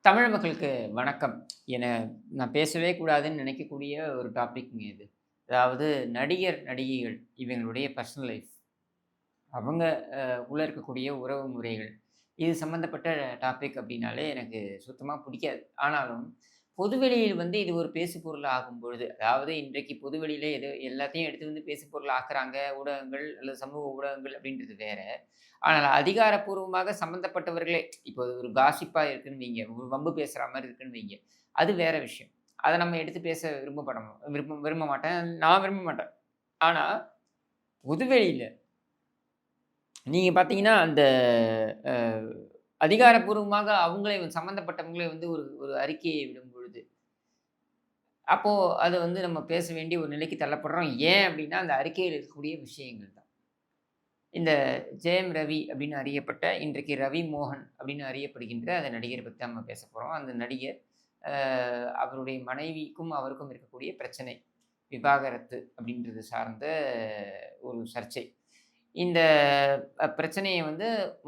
தமிழ் மக்களுக்கு வணக்கம். என நான் பேசவே கூடாதுன்னு நினைக்கக்கூடிய ஒரு டாபிக்ங்க இது. அதாவது நடிகர், நடிகைகள் இவங்களுடைய பர்சனல் லைஃப். அவங்க உள்ள இருக்கக்கூடிய உறவு முறைகள். இது சம்மந்தப்பட்ட டாபிக் அப்படின்னாலே எனக்கு சுத்தமா பிடிக்காது. ஆனாலும் பொதுவெளியில் இது ஒரு பேசு பொருள் ஆகும்பொழுது, அதாவது இன்றைக்கு பொதுவெளியில எல்லாத்தையும் எடுத்து பேசு பொருள் ஆக்குறாங்க. ஊடகங்கள் அல்லது சமூக ஊடகங்கள் அப்படின்றது வேற. ஆனால் அதிகாரப்பூர்வமாக சம்மந்தப்பட்டவர்களே இப்போ ஒரு காசிப்பா இருக்குன்னு வைங்க, ஒரு வம்பு பேசுற மாரி இருக்குன்னு வைங்க, அது வேற விஷயம். அத நம்ம எடுத்து பேச விரும்ப மாட்டேன். நான் விரும்ப மாட்டேன். ஆனா, பொதுவெளியில நீங்க பார்த்தீங்கன்னா, அந்த அ அதிகாரப்பூர்வமாக அவங்களே சம்மந்தப்பட்டவங்களே ஒரு ஒரு அறிக்கையை விடும்பொழுது, அப்போ அத நம்ம பேச வேண்டிய ஒரு நிலைக்கு தள்ளப்படுறோம். ஏன் அப்டின்னா, அந்த அறிக்கையில இருக்கக்கூடிய விஷயங்கள் தான். இந்த ஜெயம் ரவி அப்படின்னு அறியப்பட்ட இன்றைக்கு ரவி மோகன் அப்படின்னு அறியப்படுகின்ற அந்த நடிகரை பத்தி நம்ம பேச போறோம். அந்த நடிகர் அவருடைய மனைவிக்கும் அவருக்கும் இருக்கக்கூடிய பிரச்சனை. விவாகரத்து அப்படின்றது சார்ந்த ஒரு சர்ச்சை. இந்த பிரச்சனைய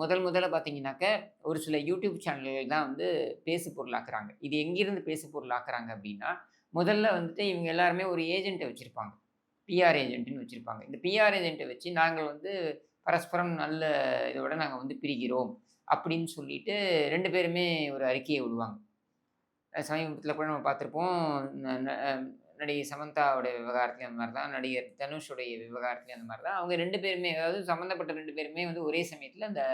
முதல்ல பார்த்தீங்கன்னாக்க, ஒரு சில யூடியூப் சேனல்கள் தான் பேசு பொருளாக்குறாங்க. இது எங்கிருந்து பேசு பொருளாக்குறாங்க அப்படின்னா, முதல்ல இவங்க எல்லாருமே ஒரு ஏஜென்ட்ட வச்சிருப்பாங்க. பிஆர் ஏஜென்ட்ன்னு வச்சிருப்பாங்க. இந்த பிஆர் ஏஜென்ட்ட வச்சு நாங்கள் பரஸ்பரம் நல்ல இதோட நாங்க பிரிகிறோம். அப்படின்னு சொல்லிட்டு 2 பேருமே ஒரு அறிக்கைய விடுவாங்க. சமீபத்தில கூட நம்ம பார்த்திருப்போம். ந ந அ நடிகை சமந்தாவுடைய விவகாரத்திலயும் அந்த மாரி தான். நடிகர் தனுஷுடைய விவகாரத்திலயும் அந்த மாரி தான். அவங்க 2 பேருமே அதாவது சம்மந்தப்பட்ட 2 பேருமே ஒரே சமயத்தில அந்த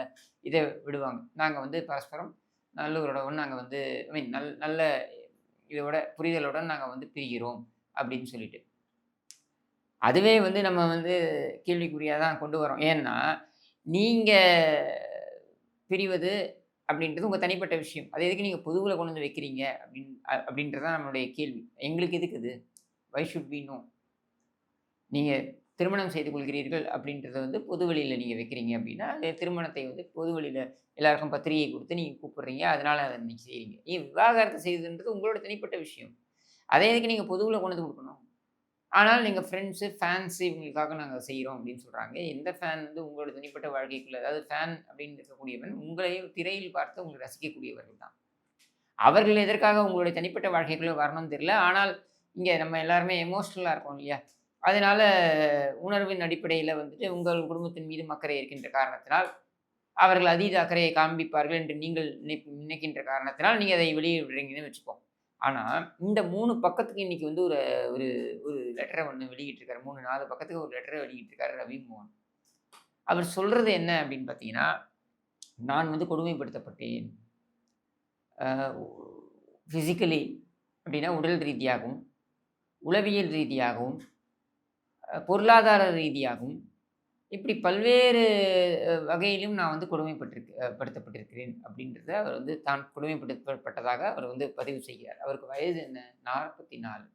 இத விடுவாங்க. நாங்க பரஸ்பரம் நல்லுறவுடன் நாங்க ஐ மீன் நல்ல இதோட புரிதலுடன் நாங்க பிரிகிறோம் அப்படின்னு சொல்லிட்டு. அதுவே நம்ம கேள்விக்குறியா தான் கொண்டு வரோம். ஏன்னா, நீங்க பிரிவது அப்படின்றது உங்க தனிப்பட்ட விஷயம். அத எதுக்கு நீங்க பொதுவுல கொண்டு வைக்கிறீங்க அப்படின்றது தான் நம்மளுடைய கேள்வி. எங்களுக்கு எதுக்கு அது? Why should we know? நீங்க திருமணம் செய்து கொள்கிறீர்கள் அப்படின்றத பொது வெளியில நீங்க வைக்கிறீங்க அப்படின்னா, திருமணத்தை பொது வெளியில எல்லாருக்கும் பத்திரிகை குடுத்து நீங்க கூப்பிடுறீங்க. அதனால அத நீங்க செய்றீங்க. விவாகரத்து செய்றதுன்றது உங்களோட தனிப்பட்ட விஷயம். அத எதுக்கு நீங்க பொதுவுல கொண்டு வந்து குடுக்கணும்? ஆனால் நீங்க ஃப்ரெண்ட்ஸு, ஃபேன்ஸு இவங்களுக்காக நாங்க செய்றோம் அப்படின்னு சொல்றாங்க. எந்த ஃபேன் உங்களோட தனிப்பட்ட வாழ்க்கைக்குள்ள அதாவது ஃபேன் அப்படின்னு இருக்கக்கூடியவன் உங்களை திரையில் பார்த்து உங்களை ரசிக்கக்கூடியவர்கள் தான். அவர்கள் எதற்காக உங்களுடைய தனிப்பட்ட வாழ்க்கைக்குள்ள வரணும்னு தெரியல. ஆனால் இங்க நம்ம எல்லாருமே எமோஷனலா இருக்கோம் இல்லையா? அதனால உணர்வின் அடிப்படையில உங்கள் குடும்பத்தின் மீதும் அக்கறை இருக்கின்ற காரணத்தினால், அவர்கள் அதீத அக்கறையை காண்பிப்பார்கள் என்று நீங்கள் நினைக்கின்ற காரணத்தினால், நீங்க அதை வெளிய விடுறீங்கன்னு வச்சுப்போம். ஆனா, இந்த 3 பக்கத்துக்கு இன்னைக்கு ஒரு ஒரு ஒரு லெட்டர வெளியிட்டிருக்காரு. 3, 4 பக்கத்துக்கு ஒரு லெட்டர வெளியிட்டிருக்காரு ரவி மோகன். அவர் சொல்றது என்ன அப்படின்னு பார்த்தீங்கன்னா, நான் கொடுமைப்படுத்தப்பட்டேன். அ பிசிக்கலி அப்படின்னா உடல் ரீதியாகவும், உளவியல் ரீதியாகவும், பொருளாதார ரீதியாகவும் இப்படி பல்வேறு வகையிலும் நான் படுத்தப்பட்டிருக்கிறேன் அப்படின்றத அவர் தான் கொடுமைப்படுத்தப்பட்டதாக அவர் பதிவு செய்கிறார். அவருக்கு வயது என்ன? 44.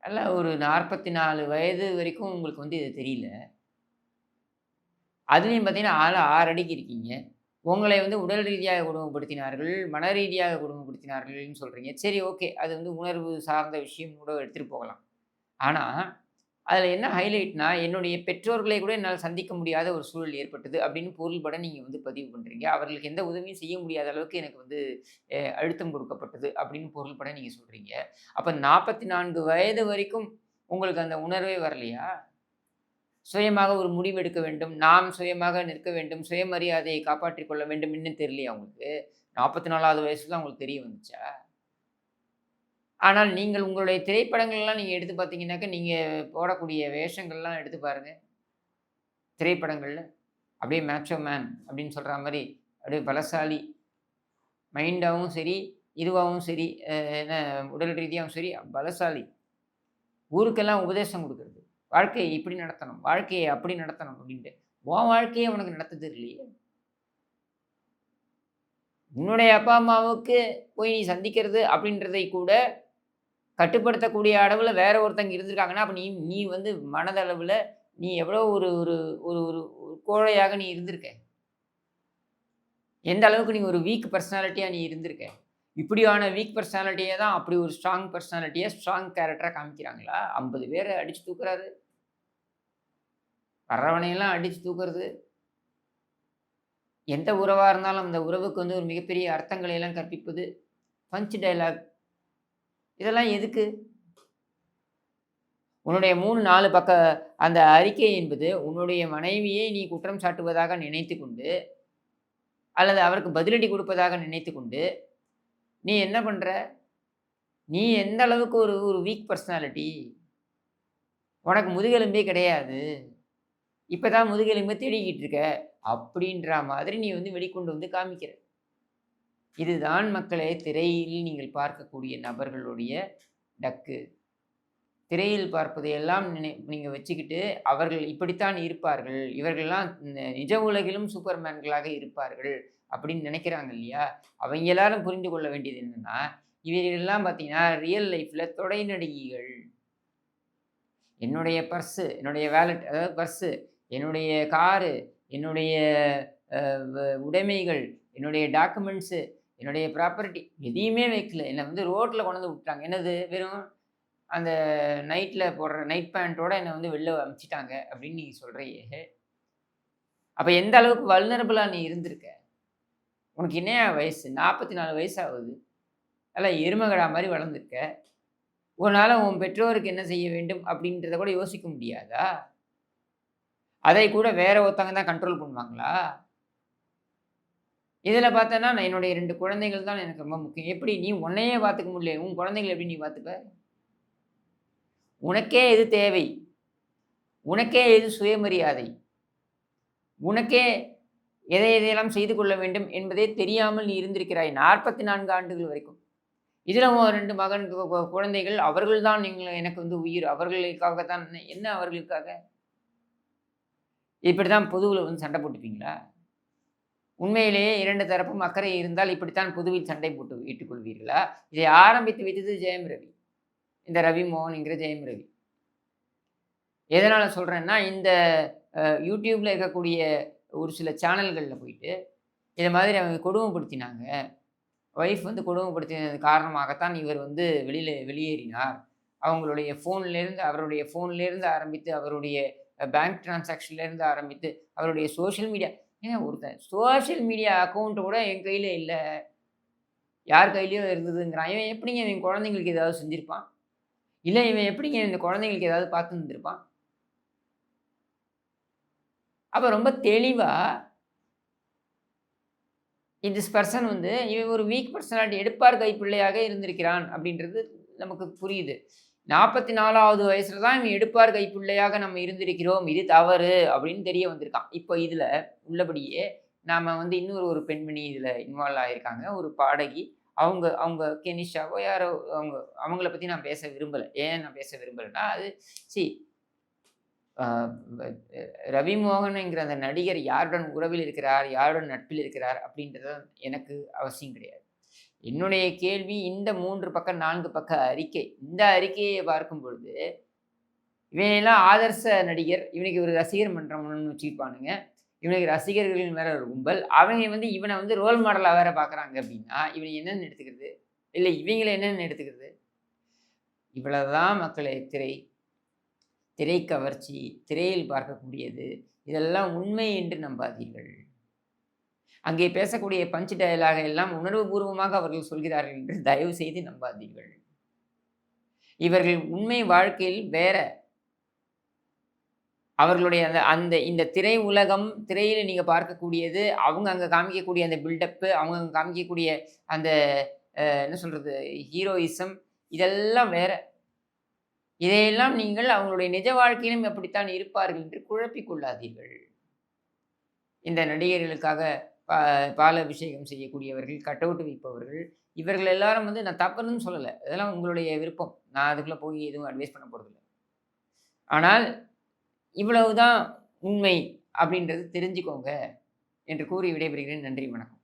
நல்ல ஒரு 44 வயது வரைக்கும் உங்களுக்கு இது தெரியல. அதுலயும் பார்த்தீங்கன்னா, ஆளு 6 அடிக்கு இருக்கீங்க. உங்களை உடல் ரீதியாக கொடுமைப்படுத்தினார்கள், மன ரீதியாக கொடுமைப்படுத்தினார்கள்ன்னு சொல்றீங்க. சரி, ஓகே. அது உணர்வு சார்ந்த விஷயம் கூட எடுத்துட்டு போகலாம். ஆனா, அதில என்ன ஹைலைட்னா, என்னுடைய பெற்றோர்களை கூட என்னால சந்திக்க முடியாத ஒரு சூழல் ஏற்பட்டது அப்படின்னு பொருள்பட நீங்க பதிவு பண்றீங்க. அவர்களுக்கு எந்த உதவியும் செய்ய முடியாத அளவுக்கு எனக்கு அழுத்தம் கொடுக்கப்பட்டது அப்படின்னு பொருள்பட நீங்க சொல்றீங்க. அப்ப 44 வயது வரைக்கும் உங்களுக்கு அந்த உணர்வே வரலையா? சுயமாக ஒரு முடிவு எடுக்க வேண்டும். நாம் சுயமாக நிற்க வேண்டும். சுயமரியாதையை காப்பாற்றிக் கொள்ள வேண்டும் இன்னும் தெரியலையா உங்களுக்கு? 44வது வயசுல தான் உங்களுக்கு தெரிய வந்துச்சா? ஆனால் நீங்கள் உங்களுடைய திரைப்படங்கள்லாம் நீங்க எடுத்து பார்த்தீங்கன்னாக்க, நீங்க போடக்கூடிய வேஷங்கள்லாம் எடுத்து பாருங்க. திரைப்படங்கள்ல. அப்படியே மேச்சோ மேன் அப்படின்னு சொல்ற மாரி, அப்படியே பலசாலி. மைண்டாவும் சரி, இதுவாவும் சரி, என்ன உடல் ரீதியாவும் சரி, பலசாலி. ஊருக்கெல்லாம் உபதேசம் குடுக்குறது. வாழ்க்கையை இப்படி நடத்தணும், வாழ்க்கையை அப்படி நடத்தணும் அப்படின்ட்டு. உன் வாழ்க்கையே உனக்கு நடத்த தெரியலையே! உன்னுடைய அப்பா, அம்மாவுக்கு போய் நீ சந்திக்கிறது அப்படின்றதை கூட கட்டுப்படுத்தக்கூடிய அளவுல வேற ஒருத்தங்க இருந்திருக்காங்கன்னா, அப்ப நீ நீ மனதளவுல நீ எவ்வளோ ஒரு ஒரு ஒரு ஒரு ஒரு கோழையாக நீ இருந்திருக்க. எந்த அளவுக்கு நீ ஒரு வீக் பெர்சனாலிட்டியா நீ இருந்திருக்க. இப்படியான வீக் பெர்சனாலிட்டிய தான் அப்படி ஒரு ஸ்ட்ராங் பெர்சனாலிட்டியா, ஸ்ட்ராங் கேரக்டரா காமிக்கிறாங்களா? 50 பேர அடிச்சு தூக்குறாரு. வர்றவனையெல்லாம் அடிச்சு தூக்குறது. எந்த உறவாக இருந்தாலும் அந்த உறவுக்கு வந்து ஒரு மிகப்பெரிய அர்த்தங்களை எல்லாம் கற்பிப்பது பஞ்ச் டயலாக். இதெல்லாம் எதுக்கு? உன்னுடைய 3, 4 பக்க அந்த அறிக்கை என்பது உன்னுடைய மனைவியை நீ குற்றம் சாட்டுவதாக நினைத்துக்கொண்டு, அல்லது அவருக்கு பதிலடி கொடுப்பதாக நினைத்துக்கொண்டு, நீ என்ன பண்ற? நீ எந்த அளவுக்கு ஒரு ஒரு வீக் பர்சனாலிட்டி. உனக்கு முதுகெலும்பே கிடையாது. இப்ப தான் முதுகெலும்ப தேடிக்கிட்டு இருக்க. அப்படின்ற மாதிரி நீ வந்து வெளிக்கொண்டு வந்து காமிக்கிற. இதுதான் மக்களே திரையில் நீங்கள் பார்க்கக்கூடிய நபர்களுடைய டக்கு. திரையில் பார்ப்பதை எல்லாம் நீங்க வச்சுக்கிட்டு, அவர்கள் இப்படித்தான் இருப்பார்கள். இவர்கள்லாம் நிஜ உலகிலும் சூப்பர்மேன்களாக இருப்பார்கள். அப்படின்னு நினைக்கிறாங்க இல்லையா? அவங்க எல்லாரும் புரிந்து கொள்ள வேண்டியது என்னன்னா, இவர்கள்லாம் பார்த்தீங்கன்னா, ரியல் லைஃப்ல தொடை நடிகைகள். என்னுடைய பர்ஸு, என்னுடைய வேலட் அதாவது பர்ஸு, என்னுடைய காரு, என்னுடைய அ வ உடைமைகள், என்னுடைய டாக்குமெண்ட்ஸு, என்னுடைய ப்ராப்பர்ட்டி எதையுமே வைக்கல. என்ன வந்து ரோட்ல கொண்டு வந்து விட்டுட்டாங்க. என்னது வெறும் அந்த நைட்ல போடுற நைட் பேண்டோட என்ன வந்து வெளில அனுப்பிச்சுட்டாங்க அப்படின்னு நீங்க சொல்றியே. அப்ப எந்த அளவுக்கு வல்னரபிளா நீ இருந்திருக்க? உனக்கு என்னய்யா வயசு? 44 வயசு ஆகுது. நல்லா எருமகடா மாரி வளர்ந்துருக்க. உன்னால உன் பெற்றோருக்கு என்ன செய்ய வேண்டும் அப்படின்றத கூட யோசிக்க முடியாதா? அதை கூட வேற ஒருத்தவங்க தான் கண்ட்ரோல் பண்ணுவாங்களா? இதில பார்த்தேன்னா, நான் என்னுடைய 2 குழந்தைகள் தான் எனக்கு ரொம்ப முக்கியம். எப்படி நீ உன்னையே பார்த்துக்க முடியலையே, உன் குழந்தைகள எப்படி நீ பார்த்துப்ப? உனக்கே எது தேவை? உனக்கே எது சுயமரியாதை? உனக்கே எதை எதையெல்லாம் செய்து கொள்ள வேண்டும் என்பதே தெரியாமல் நீ இருந்திருக்கிறாய் 44 ஆண்டுகள் வரைக்கும். இதில உன் 2 மகன் குழந்தைகள் அவர்கள் தான் எனக்கு வந்து உயிர். அவர்களுக்காக தான் என்ன அவர்களுக்காக? இப்படித்தான் பொதுவுல வந்து சண்டை போட்டுப்பீங்களா? உண்மையிலேயே 2 தரப்பும் அக்கறை இருந்தால் இப்படித்தான் பொதுவில் சண்டை போட்டு இட்டுக் கொள்வீர்களா? இதை ஆரம்பித்து வைத்தது ஜெயம் ரவி. இந்த ரவி மோகன் என்கிற ஜெயம் ரவி. எதனால சொல்றேன்னா, இந்த YouTubeல இருக்கக்கூடிய ஒரு சில சேனல்கள்ல போயிட்டு, இத மாதிரி அவங்க கொடுமைப்படுத்தினாங்க. ஒய்ஃப் வந்து கொடுமைப்படுத்தினது காரணமாகத்தான் இவர் வந்து வெளியேறினார். அவங்களுடைய அவருடைய ஃபோன்லேருந்து ஆரம்பித்து, அவருடைய பேங்க் டிரான்சாக்ஷன்லேருந்து ஆரம்பித்து, அவருடைய சோஷியல் மீடியா ஏங்க ஒருத்தன் சோஷியல் மீடியா அக்கவுண்ட் கூட என் கையில இல்ல. யார் கையிலயோ இருந்ததுங்கிறான். இவன் எப்படிங்க இவன் குழந்தைங்களுக்கு ஏதாவது செஞ்சிருப்பான்? இல்ல இவன் எப்படிங்க இந்த குழந்தைங்களுக்கு ஏதாவது பார்த்து இருந்திருப்பான்? அப்ப ரொம்ப தெளிவா திஸ் பெர்சன் வந்து இவன் ஒரு வீக் பர்சனாலிட்டி எடுப்பார் கைப்பிள்ளையாக இருந்திருக்கிறான் அப்படின்றது நமக்கு புரியுது. 44வது வயசுல தான் இவன் எடுப்பார் கைப்பிள்ளையாக நம்ம இருந்திருக்கிறோம். இது தவறு அப்படின்னு தெரிய வந்திருக்கான். இப்போ இதுல உள்ளபடியே நாம வந்து இன்னொரு ஒரு பெண்மணி இதுல இன்வால்வ் ஆயிருக்காங்க. ஒரு பாடகி. அவங்க அவங்க கெனிஷாவோ யாரோ அவங்கள பத்தி நான் பேச விரும்பல. ஏன் நான் பேச விரும்பலன்னா, அது சி அ ரவி மோகன்ங்கிற அந்த நடிகர் யாருடன் உறவில் இருக்கிறார், யாருடன் நட்பில் இருக்கிறார் அப்படின்றது எனக்கு அவசியம் கிடையாது. என்னுடைய கேள்வி இந்த 3 பக்கம் 4 பக்க அறிக்கை. இந்த அறிக்கையை பார்க்கும் பொழுது, இவனெல்லாம் ஆதர்ச நடிகர், இவனுக்கு ஒரு ரசிகர் மன்றம்னு வச்சுப்பானுங்க. இவனுக்கு ரசிகர்கள் வேற ஒரு கும்பல். அவங்க வந்து இவன வந்து ரோல் மாடலா வேற பார்க்குறாங்க அப்படின்னா, இவன என்னன்னு எடுத்துக்கிறது? இல்ல இவைங்கள என்னன்னு எடுத்துக்கிறது? இவ்வளவுதான் மக்களே திரை கவர்ச்சி, திரையில் பார்க்கக்கூடியது. இதெல்லாம் உண்மை என்று நம்பாதீர்கள். அங்கே பேசக்கூடிய பஞ்ச் டயலாக எல்லாம் உணர்வுபூர்வமாக அவர்கள் சொல்கிறார்கள் என்று தயவு செய்து நம்பாதீர்கள். இவர்கள் உண்மை வாழ்க்கையில் வேற. அவர்களுடைய அந்த அந்த இந்த திரை உலகம், திரையில நீங்க பார்க்கக்கூடியது, அவங்க அங்க காமிக்கக்கூடிய அந்த பில்டப்பு, அவங்க அங்க காமிக்கக்கூடிய அந்த என்ன சொல்றது? ஹீரோயிசம் இதெல்லாம் வேற. இதையெல்லாம் நீங்கள் அவங்களுடைய நிஜ வாழ்க்கையிலும் எப்படித்தான் இருப்பார்கள் என்று குழப்பிக் கொள்ளாதீர்கள். இந்த நடிகர்களுக்காக பால் அபிஷேகம் செய்யக்கூடியவர்கள், கட் அவுட் வைப்பவர்கள், இவர்கள் எல்லாரும் வந்து நான் தப்புன்னு சொல்லல. அதெல்லாம் உங்களுடைய விருப்பம். நான் அதுக்குள்ள போய் எதுவும் அட்வைஸ் பண்ண போறதில்ல. ஆனால் இவ்வளவுதான் உண்மை அப்படின்றது தெரிஞ்சுக்கோங்க என்று கூறி விடைபெறுகிறேன். நன்றி, வணக்கம்.